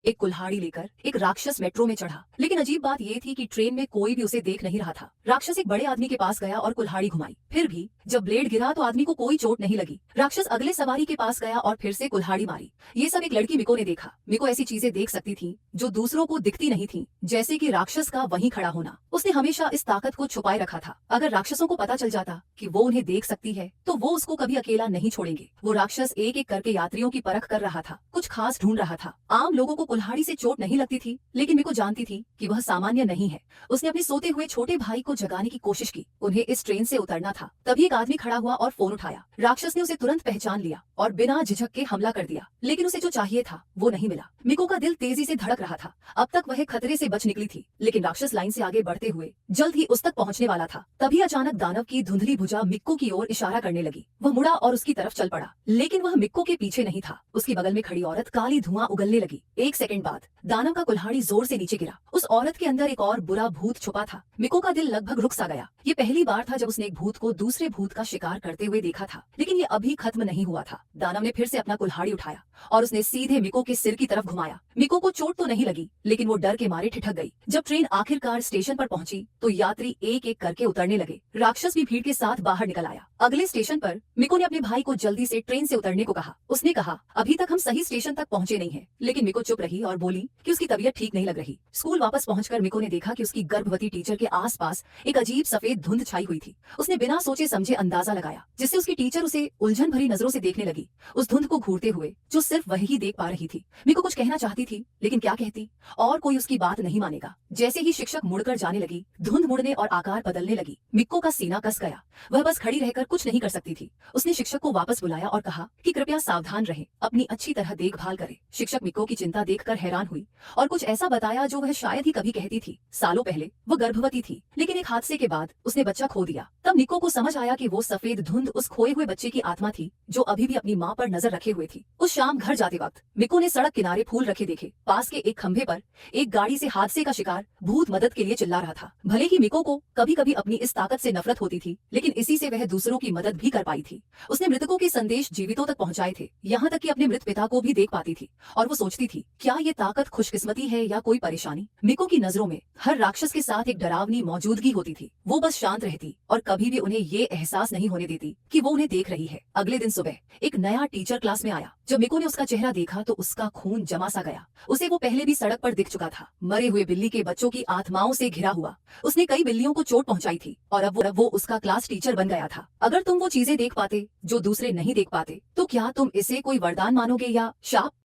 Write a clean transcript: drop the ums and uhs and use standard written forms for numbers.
एक कुल्हाड़ी लेकर एक राक्षस मेट्रो में चढ़ा। लेकिन अजीब बात यह थी कि ट्रेन में कोई भी उसे देख नहीं रहा था। राक्षस एक बड़े आदमी के पास गया और कुल्हाड़ी घुमाई। फिर भी जब ब्लेड गिरा तो आदमी को कोई चोट नहीं लगी। राक्षस अगले सवारी के पास गया और फिर से कुल्हाड़ी मारी। ये सब एक लड़की मिको ने देखा। मिको ऐसी चीजें देख सकती थी जो दूसरों को दिखती नहीं थी, जैसे कि राक्षस का वहीं खड़ा होना। उसने हमेशा इस ताकत को छुपाए रखा था। अगर राक्षसों को पता चल जाता कि वो उन्हें देख सकती है तो वो उसको कभी अकेला नहीं छोड़ेंगे। वो राक्षस एक एक करके यात्रियों की परख कर रहा था, कुछ खास ढूंढ रहा था। आम लोगों को कुल्हाड़ी से चोट नहीं लगती थी, लेकिन मिको जानती थी कि वह सामान्य नहीं है। उसने अपने सोते हुए छोटे भाई को जगाने की कोशिश की। उन्हें इस ट्रेन से उतरना था। तभी एक आदमी खड़ा हुआ और फोन उठाया। राक्षस ने उसे तुरंत पहचान लिया और बिना झिझक के हमला कर दिया। लेकिन उसे जो चाहिए था वो नहीं मिला। मिको का दिल तेजी से धड़क रहा था। अब तक वह खतरे से बच निकली थी, लेकिन राक्षस लाइन से आगे बढ़ते हुए जल्द ही उस तक पहुंचने वाला था। तभी अचानक दानव की धुंधली भुजा मिक्को की ओर इशारा करने लगी। वह मुड़ा और उसकी तरफ चल पड़ा, लेकिन वह मिक्को के पीछे नहीं था। उसकी बगल में खड़ी औरत काली धुआं उगलने लगी। एक सेकंड बाद दानव का कुल्हाड़ी जोर से नीचे गिरा। उस औरत के अंदर एक और बुरा भूत छुपा था। मिको का दिल लगभग रुक सा गया। ये पहली बार था जब उसने एक भूत को दूसरे भूत का शिकार करते हुए देखा था, लेकिन ये अभी खत्म नहीं हुआ था। दानव ने फिर से अपना कुल्हाड़ी उठाया और उसने सीधे मिको के सिर की तरफ घुमाया। मिको को चोट तो नहीं लगी, लेकिन वो डर के मारे ठिठक गई। जब ट्रेन आखिरकार स्टेशन पर पहुंची तो यात्री एक एक करके उतरने लगे। राक्षस भी भीड़ के साथ बाहर निकल आया। अगले स्टेशन पर मिको ने अपने भाई को जल्दी से ट्रेन से उतरने को कहा। उसने कहा, अभी तक हम सही स्टेशन तक पहुंचे नहीं हैं। लेकिन मिको चुप रही और बोली कि उसकी तबीयत ठीक नहीं लग रही। स्कूल वापस पहुंचकर मिको ने देखा कि उसकी गर्भवती टीचर के आसपास एक अजीब सफेद धुंध छाई हुई थी। उसने बिना सोचे समझे अंदाजा लगाया, जिससे उसकी टीचर उसे उलझन भरी नजरों से देखने लगी, उस धुंध को घूरते हुए जो सिर्फ वही ही देख पा रही थी। मिको कुछ कहना चाहती थी, लेकिन क्या कहती, और कोई उसकी बात नहीं मानेगा। जैसे ही शिक्षक मुड़कर जाने लगी, धुंध मुड़ने और आकार बदलने लगी। मिको का सीना कस गया। वह बस खड़ी रहकर कुछ नहीं कर सकती थी। उसने शिक्षक को वापस बुलाया और कहा कि कृपया सावधान रहे, अपनी अच्छी तरह देखभाल करे। शिक्षक मिको की चिंता देखकर हैरान हुई और कुछ ऐसा बताया जो वह शायद ही कभी कहती थी। सालों पहले वह गर्भवती थी, लेकिन एक हादसे के बाद उसने बच्चा खो दिया। तब मिको को समझ आया कि वो सफेद धुंध उस खोए हुए बच्चे की आत्मा थी, जो अभी भी अपनी माँ पर नजर रखे हुए थी। उस शाम घर जाते वक्त मिको ने सड़क किनारे फूल रखे देखे। पास के एक खंभे पर एक गाड़ी से हादसे का शिकार भूत मदद के लिए चिल्ला रहा था। भले ही मिको को कभी कभी अपनी इस ताकत से नफरत होती थी, लेकिन इसी से वह दूसरों की मदद भी कर पाई थी। उसने मृतकों के संदेश जीवितों तक पहुंचाए थे, यहाँ तक कि अपने मृत पिता को भी देख पाती थी। और वो सोचती थी, क्या ये ताकत खुशकिस्मती है या कोई परेशानी। मिको की नजरों में हर राक्षस के साथ एक डरावनी मौजूदगी होती थी। वो बस शांत रहती और कभी भी उन्हें ये एहसास नहीं होने देती कि वो उन्हें देख रही है। अगले दिन सुबह एक नया टीचर क्लास में आया। जब मिको ने उसका चेहरा देखा तो उसका खून जमा सा गया। उसे वो पहले भी सड़क पर दिख चुका था, मरे हुए बिल्ली के बच्चों की आत्माओं से घिरा हुआ। उसने कई बिल्लियों को चोट पहुंचाई थी और अब वो उसका क्लास टीचर बन गया था। अगर तुम वो चीजें देख पाते जो दूसरे नहीं देख पाते, तो क्या तुम इसे कोई वरदान मानोगे या शाप।